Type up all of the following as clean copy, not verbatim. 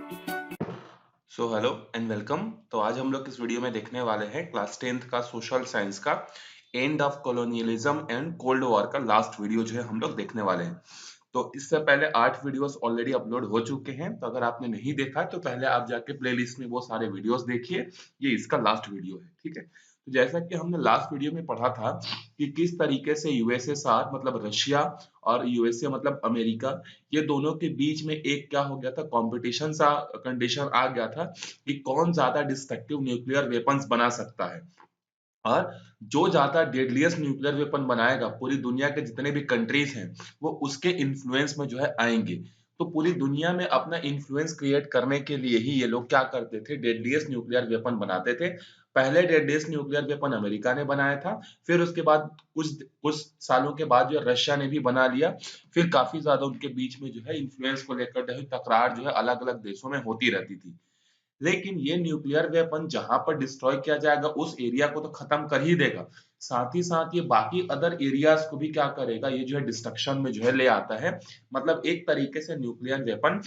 So hello and welcome. तो आज हम लोग इस वीडियो में देखने वाले हैं क्लास 10th का सोशल साइंस का end of colonialism and cold war का लास्ट वीडियो जो है हम लोग देखने वाले हैं। तो इससे पहले 8 वीडियोस ऑलरेडी अपलोड हो चुके हैं, तो अगर आपने नहीं देखा तो पहले आप जाके प्लेलिस्ट में वो सारे वीडियोस देखिए। ये इसका लास्ट वीडियो है, ठीक है। तो जैसा कि हमने लास्ट वीडियो में पढ़ा था कि किस तरीके से यूएसएसआर मतलब रशिया और यूएसए मतलब अमेरिका, ये दोनों के बीच में एक क्या हो गया था, कंपटीशन सा कंडीशन आ गया था कि कौन ज्यादा डिस्ट्रक्टिव न्यूक्लियर वेपन्स बना सकता है। और जो ज्यादा डेडलिएस्ट न्यूक्लियर वेपन बनाएगा, पूरी दुनिया के जितने भी कंट्रीज हैं वो उसके इन्फ्लुएंस में जो है आएंगे। तो पूरी दुनिया में अपना इन्फ्लुएंस क्रिएट करने के लिए ही ये लोग क्या करते थे, डेडलिएस्ट न्यूक्लियर वेपन बनाते थे। पहले डेडलिएस्ट न्यूक्लियर वेपन अमेरिका ने बनाया था, फिर उसके बाद कुछ कुछ सालों के बाद जो है रशिया ने भी बना लिया। फिर काफी ज्यादा उनके बीच में जो है इन्फ्लुएंस को लेकर जो है तकरार जो है अलग अलग देशों में होती रहती थी। लेकिन ये न्यूक्लियर वेपन जहां पर डिस्ट्रॉय किया जाएगा उस एरिया को तो खत्म कर ही देगा, साथ ही साथ ये बाकी अदर एरियाज को भी क्या करेगा, ये जो है डिस्ट्रक्शन में जो है ले आता है। मतलब एक तरीके से न्यूक्लियर वेपन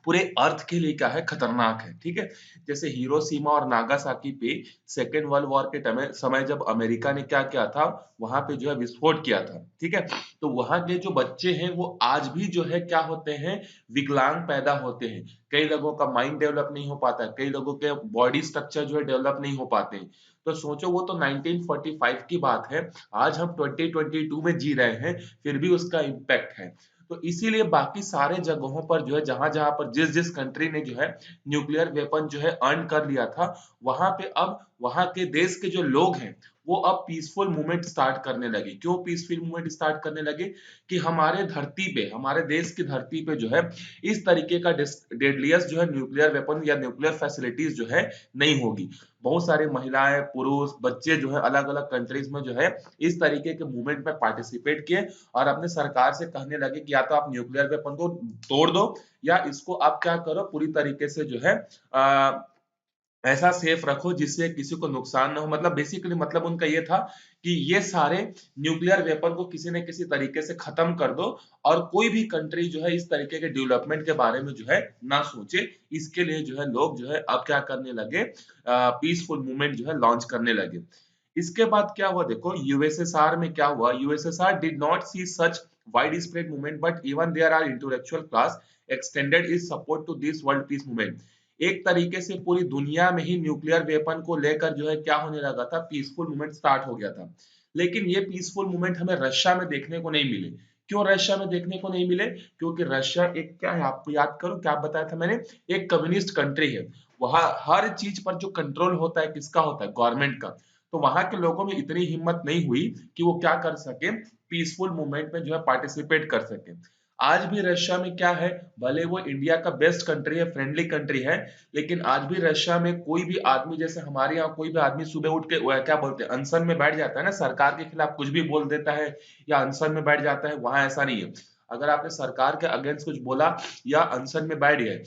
पूरे अर्थ के लिए क्या है, खतरनाक है, ठीक है। जैसे हिरोशिमा और नागासाकी पे सेकेंड वर्ल्ड वॉर के समय जब अमेरिका ने क्या किया था, वहां पे जो है विस्फोट किया था, ठीक है। तो वहां के जो बच्चे हैं वो आज भी जो है क्या होते हैं, विकलांग पैदा होते हैं। कई लोगों का माइंड डेवलप नहीं हो पाता, कई लोगों के बॉडी स्ट्रक्चर जो है डेवलप नहीं हो पाते हैं। तो सोचो, वो तो 1945 की बात है, आज हम 2022 में जी रहे हैं, फिर भी उसका इम्पैक्ट है। तो इसीलिए बाकी सारे जगहों पर जो है, जहां जहां पर जिस जिस कंट्री ने जो है न्यूक्लियर वेपन जो है अर्न कर लिया था, वहां पे अब वहां के देश के जो लोग हैं वो अब पीसफुल मूवमेंट स्टार्ट करने लगे। क्यों पीसफुल मूवमेंट स्टार्ट करने लगे? कि हमारे धरती पे, हमारे देश की धरती पे जो है इस तरीके का डेडलियस्ट जो है न्यूक्लियर वेपन या न्यूक्लियर फैसिलिटीज जो है नहीं होगी। बहुत सारी महिलाएं, पुरुष, बच्चे जो है अलग अलग कंट्रीज में जो है इस तरीके के मूवमेंट में पार्टिसिपेट किए और अपने सरकार से कहने लगे कि या तो आप न्यूक्लियर वेपन को तोड़ दो, या इसको आप क्या करो, पूरी तरीके से जो है आ, ऐसा सेफ रखो जिससे किसी को नुकसान ना हो। मतलब बेसिकली मतलब उनका ये था कि ये सारे न्यूक्लियर वेपन को किसी न किसी तरीके से खत्म कर दो, और कोई भी कंट्री जो है इस तरीके के डेवलपमेंट के बारे में जो है ना सोचे। इसके लिए जो है लोग जो है अब क्या करने लगे, पीसफुल मूवमेंट जो है लॉन्च करने लगे। इसके बाद क्या हुआ, देखो यूएसएसआर में क्या हुआ, USSR did not see such wide spread movement, but even there are intellectual class extended is support to this world peace movement. एक तरीके से पूरी दुनिया में ही न्यूक्लियर वेपन को लेकर जो है क्या होने लगा था, पीसफुल मूवमेंट स्टार्ट हो गया था। लेकिन ये पीसफुल मूवमेंट हमें रशिया में देखने को नहीं मिले। क्यों रशिया में देखने को नहीं मिले? क्योंकि रशिया एक क्या है, आपको याद करो क्या बताया था मैंने, एक कम्युनिस्ट कंट्री है। वहां हर चीज पर जो कंट्रोल होता है किसका होता है, गवर्नमेंट का। तो वहां के लोगों में इतनी हिम्मत नहीं हुई कि वो क्या कर सके, पीसफुल मूवमेंट में जो है पार्टिसिपेट कर सके। आज भी रशिया में क्या है, भले वो इंडिया का बेस्ट कंट्री है, फ्रेंडली कंट्री है, लेकिन आज भी रशिया में कोई भी आदमी, जैसे हमारे यहाँ कोई भी आदमी सुबह उठ के क्या बोलते हैं, अनशन में बैठ जाता है ना, सरकार के खिलाफ कुछ भी बोल देता है या अनशन में बैठ जाता है, वहां ऐसा नहीं है। अगर आपने सरकार के अगेंस्ट कुछ बोला या अनशन में बैठ गए,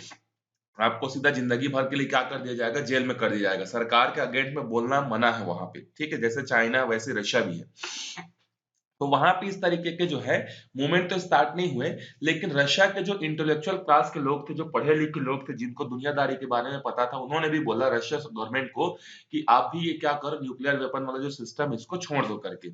आपको सीधा जिंदगी भर के लिए क्या कर दिया जाएगा, जेल में कर दिया जाएगा। सरकार के अगेंस्ट में बोलना मना है वहां पे, ठीक है। जैसे चाइना वैसे रशिया भी है। तो वहां पे इस तरीके के जो है मूवमेंट तो स्टार्ट नहीं हुए, लेकिन रशिया के जो इंटेलेक्चुअल क्लास के लोग थे, जो पढ़े लिखे लोग थे, जिनको दुनियादारी के बारे में पता था, उन्होंने भी बोला रशिया गवर्नमेंट को कि आप भी ये क्या करो, न्यूक्लियर वेपन वाला जो सिस्टम इसको छोड़ दो करके।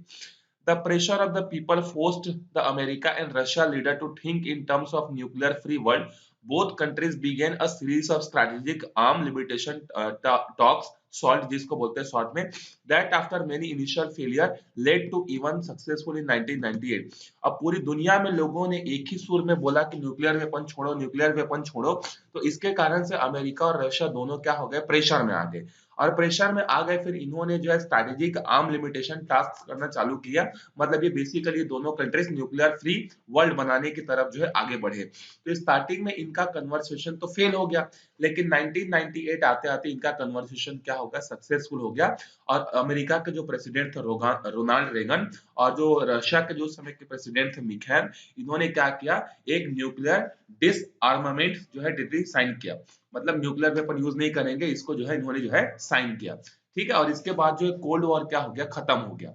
The pressure of the people forced the America and Russia leader to think in terms of nuclear free world. Both countries began a series of strategic arm limitation talks, SALT जिसको बोलते हैं short में, that after many initial failure led to even successful in 1998. अब पूरी दुनिया में लोगों ने एक ही सुर में बोला कि न्यूक्लियर वेपन छोड़ो, न्यूक्लियर वेपन छोड़ो। तो इसके कारण से अमेरिका और रशिया दोनों क्या हो गए, प्रेशर में आ गए। और प्रेशर में आ गए, फिर इन्होंने जो है स्ट्रैटेजिक आर्म लिमिटेशन टास्क करना चालू किया। मतलब ये बेसिकली दोनों कंट्रीज न्यूक्लियर फ्री वर्ल्ड बनाने की तरफ जो है आगे बढ़े। तो स्टार्टिंग में इनका कन्वर्सेशन तो फेल हो गया, लेकिन 1998 आते आते इनका कन्वर्सेशन क्या हो गया, सक्सेसफुल हो गया। और अमेरिका के जो प्रेसिडेंट थे रोनाल्ड रेगन, और जो रशिया के जो समय के प्रेसिडेंट थे मिखैल, इन्होंने क्या किया, एक न्यूक्लियर डिसआर्मामेंट जो है डिग्री साइन किया। मतलब न्यूक्लियर वेपन यूज नहीं करेंगे, इसको जो है इन्होंने जो है साइन किया, ठीक है। और इसके बाद जो है कोल्ड वॉर क्या हो गया, खत्म हो गया।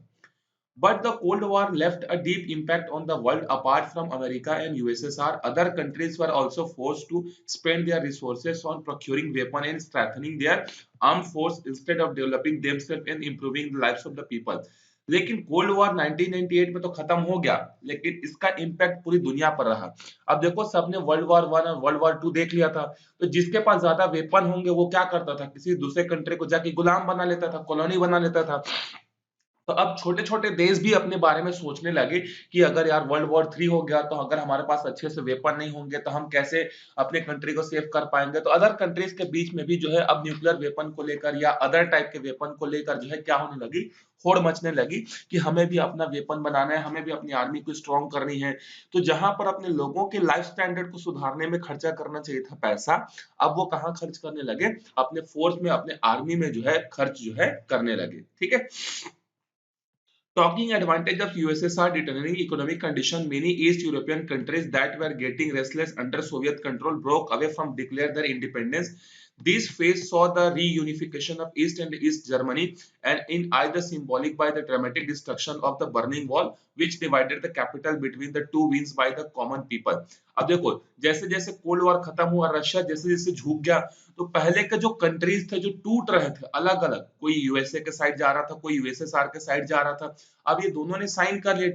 But the Cold War left a deep impact on the world. Apart from America and USSR, other countries were also forced to spend their resources on procuring weapons and strengthening their armed force instead of developing themselves and improving the lives of the people. लेकिन cold war 1998 में तो खत्म हो गया, लेकिन इसका impact पूरी दुनिया पर रहा। अब देखो, सबने वर्ल्ड वॉर वन और वर्ल्ड वॉर टू देख लिया था, तो जिसके पास ज्यादा वेपन होंगे वो क्या करता था, किसी दूसरे कंट्री को जाके गुलाम बना लेता था, कॉलोनी बना लेता था। तो अब छोटे छोटे देश भी अपने बारे में सोचने लगे कि अगर यार वर्ल्ड वॉर थ्री हो गया तो अगर हमारे पास अच्छे से वेपन नहीं होंगे तो हम कैसे अपने कंट्री को सेव कर पाएंगे। तो अदर कंट्रीज के बीच में भी जो है अब न्यूक्लियर वेपन को लेकर या अदर टाइप के वेपन को लेकर जो है क्या होने लगी, होड़ मचने लगी कि हमें भी अपना वेपन बनाना है, हमें भी अपनी आर्मी को स्ट्रॉन्ग करनी है। तो जहां पर अपने लोगों के लाइफ स्टैंडर्ड को सुधारने में खर्चा करना चाहिए था पैसा, अब वो कहाँ खर्च करने लगे, अपने फोर्स में, अपने आर्मी में जो है खर्च जो है करने लगे। ठीक है। Talking advantage of USSR deteriorating economic condition, many East European countries that were getting restless under Soviet control broke away from declare their independence. This phase saw the reunification of East and East Germany, and in either symbolic by the dramatic destruction of the Berlin Wall, which divided the capital between the two wings by the common people. अब देखो, जैसे जैसे cold war खत्म हुआ, Russia जैसे जैसे झुक गया, तो पहले के जो कंट्रीज थे जो टूट रहे थे अलग अलग, कोई यूएसए के साइड जा रहा था, कोई यूएसएसआर के साइड जा रहा था, अब ये दोनों ने साइन कर लिया,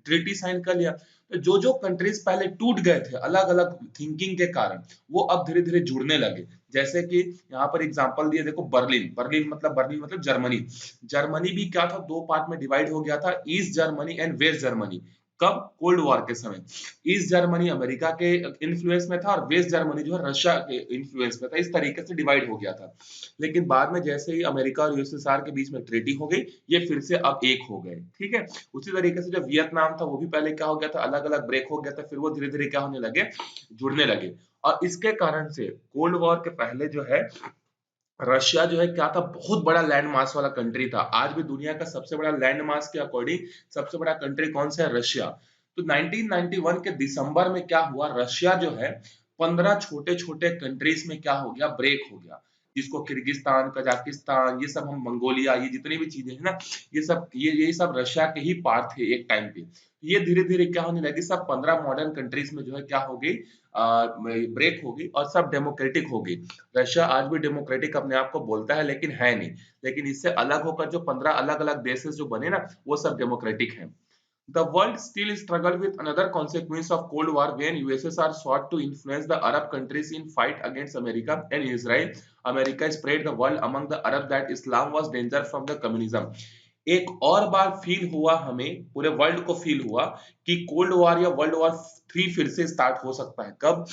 ट्रीटी साइन कर लिया। तो जो जो कंट्रीज पहले टूट गए थे अलग अलग थिंकिंग के कारण, वो अब धीरे धीरे जुड़ने लगे। जैसे कि यहाँ पर एग्जांपल दिए, देखो बर्लिन, बर्लिन मतलब जर्मनी। जर्मनी भी क्या था, दो पार्ट में डिवाइड हो गया था, East Germany and West Germany. कब? कोल्ड वॉर के समय। ईस्ट जर्मनी अमेरिका के इन्फ्लुएंस में था और वेस्ट जर्मनी जो है रशिया के इन्फ्लुएंस में था, इस तरीके से डिवाइड हो गया था। लेकिन बाद में जैसे ही अमेरिका और यूएसएसआर के बीच में ट्रीटी हो गई, ये फिर से अब एक हो गए। ठीक है। उसी तरीके से जो वियतनाम था वो भी पहले क्या हो गया था, अलग अलग ब्रेक हो गया था, फिर वो धीरे धीरे क्या होने लगे, जुड़ने लगे। और इसके कारण से कोल्ड वॉर के पहले जो है रशिया जो है क्या था, बहुत बड़ा लैंड मास वाला कंट्री था। आज भी दुनिया का सबसे बड़ा लैंड मास के अकॉर्डिंग सबसे बड़ा कंट्री कौन सा है? रशिया। तो 1991 के दिसंबर में क्या हुआ, रशिया जो है 15 छोटे छोटे कंट्रीज में क्या हो गया, ब्रेक हो गया। जिसको किर्गिस्तान, कजाकिस्तान, ये सब हम मंगोलिया, ये जितनी भी चीजें हैं ना, ये सब रशिया के ही पार्ट थे एक टाइम पे। ये धीरे धीरे क्या होने लगी, सब 15 मॉडर्न कंट्रीज में जो है क्या हो गई, ब्रेक हो गई और सब डेमोक्रेटिक हो गई। रशिया आज भी डेमोक्रेटिक अपने आप को बोलता है लेकिन है नहीं। लेकिन इससे अलग होकर जो 15 अलग अलग देश जो बने ना, वो सब डेमोक्रेटिक हैं। The world still struggled with another consequence of Cold War when USSR sought to influence the Arab countries in fight against America and Israel. America spread the world among the Arab that Islam was danger from the communism. एक और बार feel हुआ, हमें पूरे world को feel हुआ कि cold war या world war three फिर से स्टार्ट हो सकता है। कब?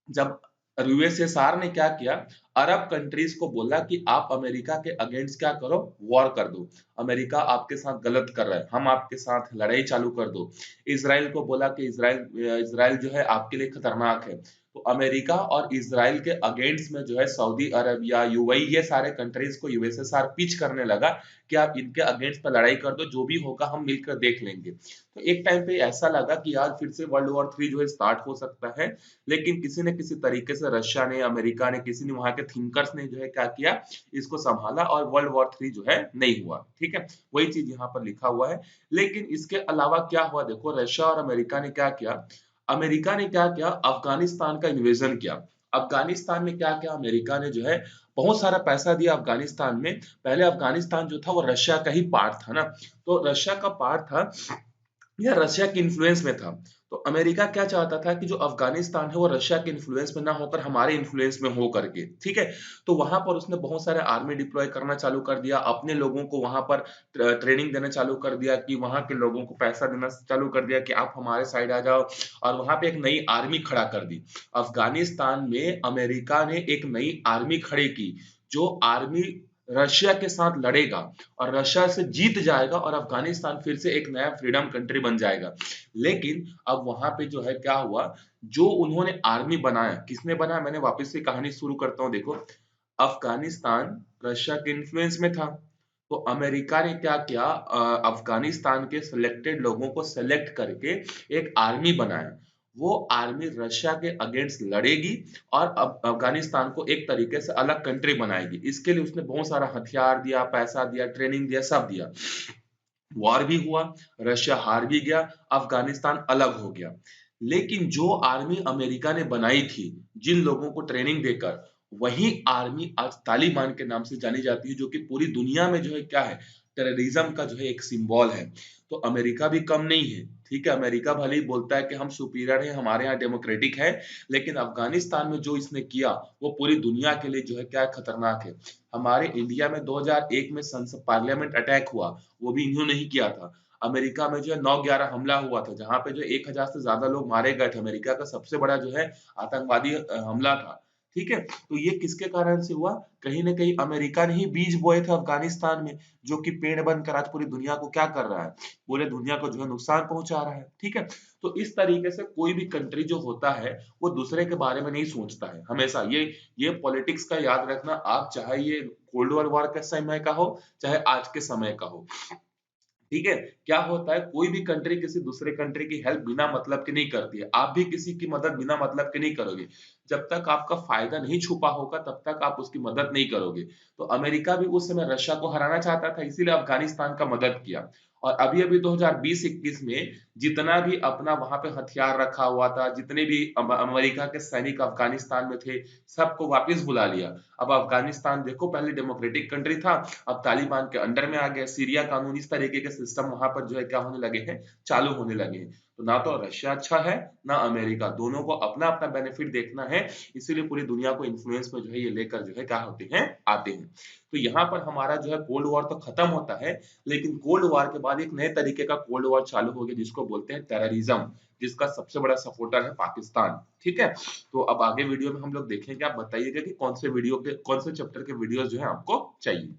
जब यूएसएसआर ने क्या किया, अरब कंट्रीज को बोला कि आप अमेरिका के अगेंस्ट क्या करो, वॉर कर दो। अमेरिका आपके साथ गलत कर रहा है, हम आपके साथ लड़ाई चालू कर दो। इसराइल को बोला कि इसराइल जो है आपके लिए खतरनाक है। तो अमेरिका और इसराइल के अगेंस्ट में जो है सऊदी अरबिया, यूएई, ये सारे कंट्रीज को यूएसएसआर पिच करने लगा कि आप इनके अगेंस्ट में लड़ाई कर दो, जो भी होगा हम मिलकर देख लेंगे। तो एक टाइम पे ऐसा लगा कि यार फिर से वर्ल्ड वॉर थ्री जो है स्टार्ट हो सकता है। लेकिन किसी न किसी तरीके से रशिया ने, अमेरिका ने, किसी ने, वहां के थिंकर्स ने जो है क्या किया, इसको संभाला और वर्ल्ड वॉर थ्री जो है नहीं हुआ। ठीक है, वही चीज यहाँ पर लिखा हुआ है। लेकिन इसके अलावा क्या हुआ, देखो रशिया और अमेरिका ने क्या किया। अमेरिका ने क्या किया, अफगानिस्तान का इन्वेजन किया। अफगानिस्तान में क्या किया, अमेरिका ने जो है बहुत सारा पैसा दिया अफगानिस्तान में। पहले अफगानिस्तान जो था वो रशिया का ही पार्ट था ना, तो रशिया का पार्ट था या रशिया के इन्फ्लुएंस में था। तो अमेरिका क्या चाहता था कि जो अफगानिस्तान है वो रशिया के इन्फ्लुएंस में ना होकर हमारे इन्फ्लुएंस में हो करके। ठीक है। तो वहां पर उसने बहुत सारे आर्मी डिप्लॉय करना चालू कर दिया, अपने लोगों को वहां पर ट्रेनिंग देना चालू कर दिया, कि वहां के लोगों को पैसा देना चालू कर दिया कि आप हमारे साइड आ जाओ, और वहां पे एक नई आर्मी खड़ा कर दी। अफगानिस्तान में अमेरिका ने एक नई आर्मी खड़ी की, जो आर्मी रशिया के साथ लड़ेगा और रशिया से जीत जाएगा और अफगानिस्तान फिर से एक नया फ्रीडम कंट्री बन जाएगा। लेकिन अब वहां पे जो है क्या हुआ, जो उन्होंने आर्मी बनाया, किसने बनाया, मैंने वापस से कहानी शुरू करता हूं। देखो, अफगानिस्तान रशिया के इन्फ्लुएंस में था, तो अमेरिका ने क्या किया, अफगानिस्तान के सिलेक्टेड लोगों को सेलेक्ट करके एक आर्मी बनाया। वो आर्मी रशिया के अगेंस्ट लड़ेगी और अब अफगानिस्तान को एक तरीके से अलग कंट्री बनाएगी। इसके लिए उसने बहुत सारा हथियार दिया, पैसा दिया, ट्रेनिंग दिया, सब दिया। वॉर भी हुआ, रशिया हार भी गया, अफगानिस्तान अलग हो गया। लेकिन जो आर्मी अमेरिका ने बनाई थी, जिन लोगों को ट्रेनिंग देकर, वही आर्मी आज तालिबान के नाम से जानी जाती है, जो कि पूरी दुनिया में जो है क्या है, टेररिज्म का जो है एक सिंबल है। तो अमेरिका भी कम नहीं है, ठीक है? अमेरिका भले ही बोलता है कि हम सुपीरियर हैं, हमारे यहाँ डेमोक्रेटिक है, लेकिन अफगानिस्तान में जो इसने किया, वो पूरी दुनिया के लिए जो है क्या है, खतरनाक है। हमारे इंडिया में 2001 में संसद पार्लियामेंट अटैक हुआ, वो भी इन्होंने ही किया था। अमेरिका में जो है 9/11 हमला हुआ था, जहाँ पे जो 1000 से ज्यादा लोग मारे गए थे। अमेरिका का सबसे बड़ा जो है आतंकवादी हमला था, ठीक है? तो ये किसके कारण से हुआ? कहीं न कहीं अमेरिका ने ही बीज बोए थे अफगानिस्तान में, जो कि पेड़ बनकर आज पूरी दुनिया को क्या कर रहा है? पूरे दुनिया को जो है नुकसान पहुँचा रहा है, ठीक है? तो इस तरीके से कोई भी कंट्री जो होता है, वो दूसरे के बारे में नहीं सोचता है, हमेशा। ये पॉलिटिक्स का याद रखना, आप चाहे ये कोल्ड वॉर के समय का हो, चाहे आज के समय का हो। ठीक है? क्या होता है, कोई भी कंट्री किसी दूसरे कंट्री की हेल्प बिना मतलब के नहीं करती है। आप भी किसी की मदद बिना मतलब के नहीं करोगे। जब तक आपका फ़ायदा नहीं छुपा होगा, तब तक आप उसकी मदद नहीं करोगे। तो अमेरिका भी उस समय रशिया को हराना चाहता था, इसीलिए अफ़गानिस्तान का मदद किया। और अभी-अभी 2020-21 में जितना भी अपना वहाँ पे हथियार रखा हुआ था, जितने भी अमेरिका के सैनिक अफ़गानिस्तान में थे, सबको वापस बुला लिया। अब अफ़गानिस्तान देखो, पहले डेमोक्रेटिक कंट्री था, अब तालिबान के अंडर में आ गया। सीरिया कानून, इस तरीके के सिस्टम वहां पर जो है क्या होने लगे हैं, चालू होने लगे हैं। तो ना तो रशिया अच्छा है, ना अमेरिका, दोनों को अपना अपना बेनिफिट देखना है। इसीलिए पूरी दुनिया को इन्फ्लुएंस में जो है ये लेकर जो है क्या होते हैं, आते हैं। तो यहाँ पर हमारा जो है कोल्ड वॉर तो खत्म होता है, लेकिन कोल्ड वॉर के बाद एक नए तरीके का कोल्ड वॉर चालू हो गया, जिसको बोलते हैं टेररिज्म, जिसका सबसे बड़ा सपोर्टर है पाकिस्तान, ठीक है? तो अब आगे वीडियो में हम लोग देखेंगे, आप बताइएगा कि कौन से चैप्टर के वीडियोस जो है आपको चाहिए।